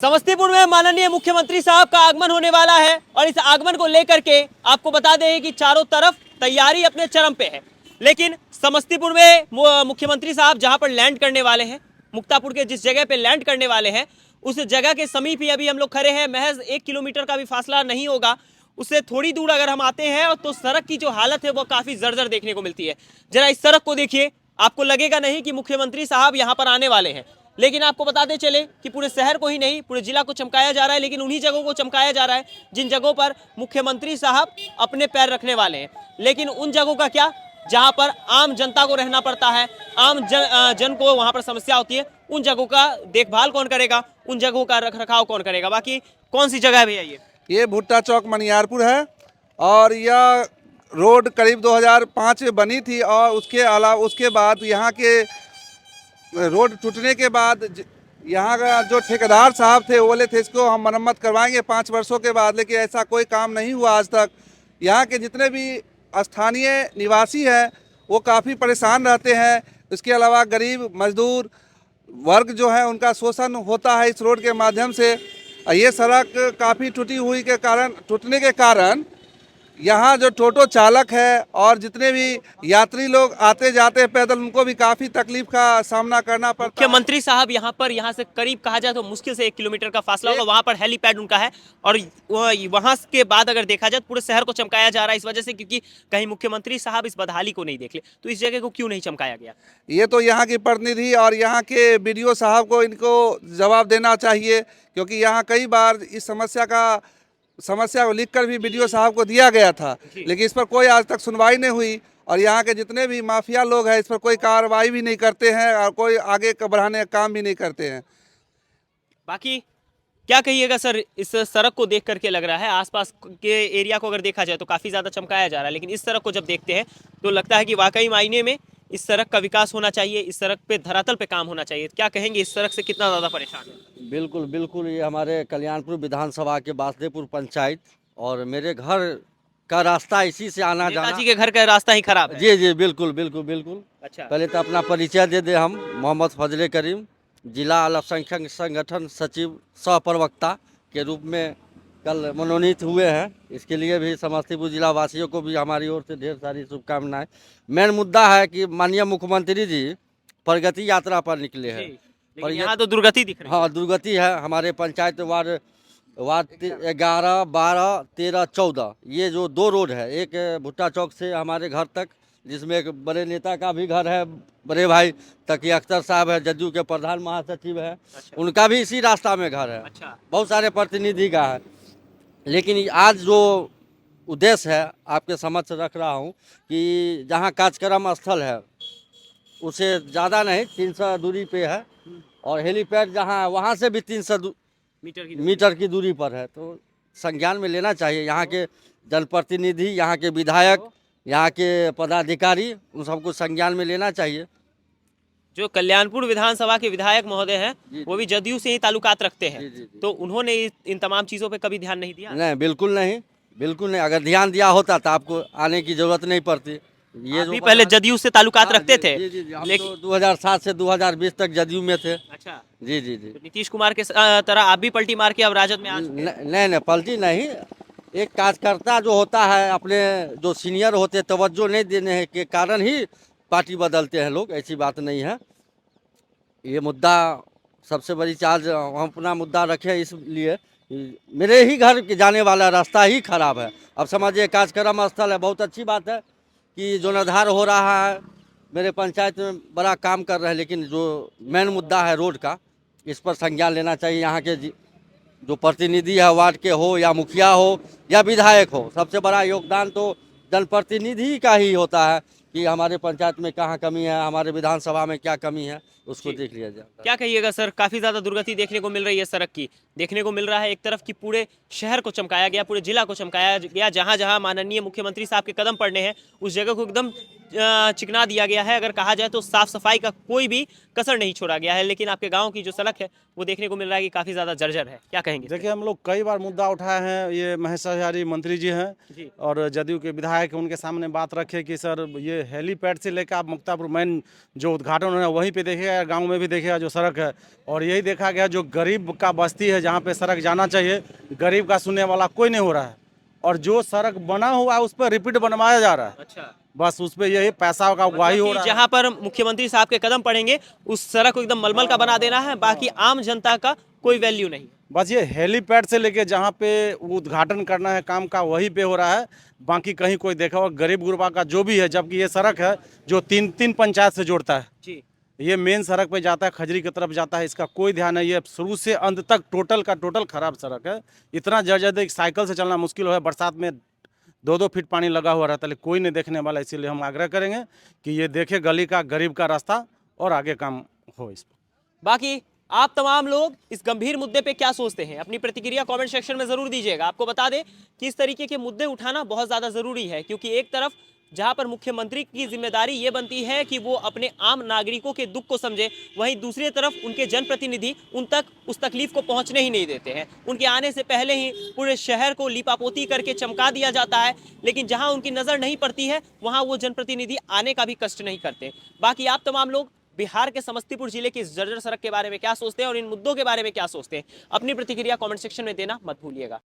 समस्तीपुर में माननीय मुख्यमंत्री साहब का आगमन होने वाला है और इस आगमन को लेकर के आपको बता दें कि चारों तरफ तैयारी अपने चरम पे है। लेकिन समस्तीपुर में मुख्यमंत्री साहब जहां पर लैंड करने वाले हैं, मुक्तापुर के जिस जगह पे लैंड करने वाले हैं, उस जगह के समीप ही अभी हम लोग खड़े हैं। महज 1 किलोमीटर का भी फासला नहीं होगा, उससे थोड़ी दूर अगर हम आते हैं तो सड़क की जो हालत है वो काफी जर्जर देखने को मिलती है। जरा इस सड़क को देखिए, आपको लगेगा नहीं कि मुख्यमंत्री साहब यहाँ पर आने वाले हैं। लेकिन आपको बताते चले कि पूरे शहर को ही नहीं, पूरे जिला को चमकाया जा रहा है, लेकिन उन्हीं जगहों को चमकाया जा रहा है जिन जगहों पर मुख्यमंत्री साहब अपने पैर रखने वाले हैं। लेकिन उन जगहों का क्या, जहां पर आम जनता को रहना पड़ता है, आम जन को वहां पर समस्या होती है, उन जगहों का देखभाल कौन करेगा, उन जगहों का रखरखाव कौन करेगा। बाकी कौन सी जगह है भैया ये भुट्टा चौक मनियारपुर है और यह रोड करीब 2005 में बनी थी और उसके बाद यहाँ के रोड टूटने के बाद यहाँ का जो ठेकेदार साहब थे वो बोले थे इसको हम मरम्मत करवाएंगे 5 वर्षों के बाद, लेकिन ऐसा कोई काम नहीं हुआ आज तक। यहाँ के जितने भी स्थानीय निवासी हैं वो काफ़ी परेशान रहते हैं। इसके अलावा गरीब मजदूर वर्ग जो है उनका शोषण होता है इस रोड के माध्यम से। ये सड़क काफ़ी टूटने के कारण यहाँ जो टोटो चालक है और जितने भी यात्री लोग आते जाते हैं पैदल, उनको भी काफ़ी तकलीफ का सामना करना पड़ता है। मुख्यमंत्री साहब यहाँ से करीब कहा जाए तो मुश्किल से 1 किलोमीटर का फासला होगा, वहां पर हेलीपैड उनका है और वहां के बाद अगर देखा जाए पूरे शहर को चमकाया जा रहा है इस वजह से, क्योंकि कहीं मुख्यमंत्री साहब इस बदहाली को नहीं देख ले। तो इस जगह को क्यों नहीं चमकाया गया? ये तो यहाँ की प्रतिनिधि और यहाँ के BDO साहब को इनको जवाब देना चाहिए, क्योंकि यहाँ कई बार इस समस्या को लिखकर भी BDO साहब को दिया गया था, लेकिन इस पर कोई आज तक सुनवाई नहीं हुई। और यहाँ के जितने भी माफिया लोग हैं इस पर कोई कार्रवाई भी नहीं करते हैं और कोई आगे बढ़ाने का काम भी नहीं करते हैं। बाकी क्या कहिएगा सर, इस सड़क को देख करके लग रहा है आसपास के एरिया को अगर देखा जाए तो काफ़ी ज़्यादा चमकाया जा रहा है, लेकिन इस सड़क को जब देखते हैं तो लगता है कि वाकई मायने में इस सड़क का विकास होना चाहिए, इस सड़क पे धरातल पे काम होना चाहिए। क्या कहेंगे, इस सड़क से कितना ज़्यादा परेशान है? बिल्कुल बिल्कुल, ये हमारे कल्याणपुर विधानसभा के बासदेपुर पंचायत और मेरे घर का रास्ता इसी से आना जाना। नेताजी के घर का रास्ता ही खराब है? जी जी बिल्कुल बिल्कुल बिल्कुल। अच्छा, पहले तो अपना परिचय दे दे, हम मोहम्मद फजले करीम, जिला अल्पसंख्यक संगठन सचिव सह प्रवक्ता के रूप में कल मनोनीत हुए हैं। इसके लिए भी समस्तीपुर जिला वासियों को भी हमारी ओर से ढेर सारी शुभकामनाएं। मेन मुद्दा है कि माननीय मुख्यमंत्री जी प्रगति यात्रा पर निकले हैं और यहाँ तो दुर्गति दिख रही है। हाँ, दुर्गति है। हमारे पंचायत वार्ड 11, 12, 13, 14 ये जो 2 रोड है, एक भुट्टा चौक से हमारे घर तक, जिसमें एक बड़े नेता का भी घर है, बड़े भाई तकी अख्तर साहब है, जदयू के प्रधान महासचिव है। अच्छा। उनका भी इसी रास्ता में घर है। अच्छा। बहुत सारे प्रतिनिधि का है। लेकिन आज जो उद्देश्य है आपके समक्ष रख रहा हूँ कि जहाँ कार्यक्रम स्थल है उसे ज़्यादा नहीं 300 दूरी पे है और हेलीपैड जहाँ है वहाँ से भी 300 मीटर की दूरी पर है। तो संज्ञान में लेना चाहिए यहाँ के जनप्रतिनिधि, यहाँ के विधायक, यहाँ के पदाधिकारी, उन सबको संज्ञान में लेना चाहिए। जो कल्याणपुर विधानसभा के विधायक महोदय हैं वो भी जदयू से ही ताल्लुकात रखते हैं। तो उन्होंने इन तमाम चीज़ों पे कभी ध्यान नहीं दिया? नहीं, बिल्कुल नहीं, बिल्कुल नहीं। अगर ध्यान दिया होता तो आपको आने की जरूरत नहीं पड़ती। ये जो पहले जदयू से ताल्लुकात रखते थे, लेकिन 2007 से 2020 तक जदयू में थे। अच्छा जी जी जी। तो नीतीश कुमार के तरह आप भी पलटी मार के अब राजद में आ चुके हैं? नहीं, पलटी नहीं। एक कार्यकर्ता जो होता है अपने जो सीनियर होते तवज्जो नहीं देने के कारण ही पार्टी बदलते हैं लोग, ऐसी बात नहीं है। ये मुद्दा सबसे बड़ी चार्ज हम अपना मुद्दा रखे इसलिए मेरे ही घर के जाने वाला रास्ता ही खराब है। अब समझिए कार्यक्रम स्थल है, बहुत अच्छी बात है कि जीर्णोद्धार हो रहा है, मेरे पंचायत में बड़ा काम कर रहे हैं, लेकिन जो मेन मुद्दा है रोड का, इस पर संज्ञान लेना चाहिए। यहाँ के जो प्रतिनिधि है, वार्ड के हो या मुखिया हो या विधायक हो, सबसे बड़ा योगदान तो जनप्रतिनिधि का ही होता है कि हमारे पंचायत में कहाँ कमी है, हमारे विधानसभा में क्या कमी है, उसको देख लिया जाए। क्या कहिएगा सर, काफ़ी ज़्यादा दुर्गति देखने को मिल रही है सड़क की, देखने को मिल रहा है। एक तरफ कि पूरे शहर को चमकाया गया, पूरे जिला को चमकाया गया, जहाँ जहाँ माननीय मुख्यमंत्री साहब के कदम पड़ने हैं उस जगह को एकदम चिकना दिया गया है। अगर कहा जाए तो साफ सफाई का कोई भी कसर नहीं छोड़ा गया है। लेकिन आपके गाँव की जो सड़क है वो देखने को मिल रहा है कि काफी ज्यादा जर्जर है। क्या कहेंगे इस पे? देखिए, हम लोग कई बार मुद्दा उठाए हैं। ये महेश हजारी मंत्री जी हैं जी और जदयू के विधायक हैं, उनके सामने बात रखे कि सर ये हेलीपैड से लेकर आप मुक्तापुर मेन जो उद्घाटन है वहीं पे देखिएगा, गांव में भी देखिएगा जो सड़क है। और यही देखा गया जो गरीब का बस्ती है जहाँ पे सड़क जाना चाहिए, गरीब का सुनने वाला कोई नहीं हो रहा है। और जो सड़क बना हुआ है उस पर रिपीट बनवाया जा रहा है, अच्छा, बस उस पर यही पैसा का उगाही हो रहा है। जहां पर मुख्यमंत्री साहब के कदम पड़ेंगे उस सड़क को एकदम मलमल का बना देना है, बाकी आम जनता का कोई वैल्यू नहीं। बस ये हेलीपैड से लेके जहाँ पे उद्घाटन करना है काम का वहीं पे हो रहा है, बाकी कहीं कोई देखा और गरीब गुरबा का जो भी है। जबकि ये सड़क है जो तीन पंचायत से जोड़ता है, जी ये मेन सड़क पे जाता है, खजरी की तरफ जाता है, इसका कोई ध्यान नहीं है। शुरू से अंत तक टोटल का टोटल खराब सड़क है। इतना जर्जर साइकिल से चलना मुश्किल है, बरसात में 2-2 फीट पानी लगा हुआ रहता है, लेकिन कोई नहीं देखने वाला। इसीलिए हम आग्रह करेंगे कि ये देखे गली का गरीब का रास्ता और आगे काम हो इस पर। बाकी आप तमाम लोग इस गंभीर मुद्दे पे क्या सोचते हैं, अपनी प्रतिक्रिया कमेंट सेक्शन में जरूर दीजिएगा। आपको बता दें कि इस तरीके के मुद्दे उठाना बहुत ज्यादा जरूरी है, क्योंकि एक तरफ जहां पर मुख्यमंत्री की जिम्मेदारी ये बनती है कि वो अपने आम नागरिकों के दुख को समझे, वहीं दूसरी तरफ उनके जनप्रतिनिधि उन तक उस तकलीफ को पहुंचने ही नहीं देते हैं। उनके आने से पहले ही पूरे शहर को लीपापोती करके चमका दिया जाता है, लेकिन जहां उनकी नजर नहीं पड़ती है वहां वो जनप्रतिनिधि आने का भी कष्ट नहीं करते। बाकी आप तमाम लोग बिहार के समस्तीपुर जिले की इस जर्जर सड़क के बारे में क्या सोचते हैं और इन मुद्दों के बारे में क्या सोचते हैं, अपनी प्रतिक्रिया कमेंट सेक्शन में देना मत भूलिएगा।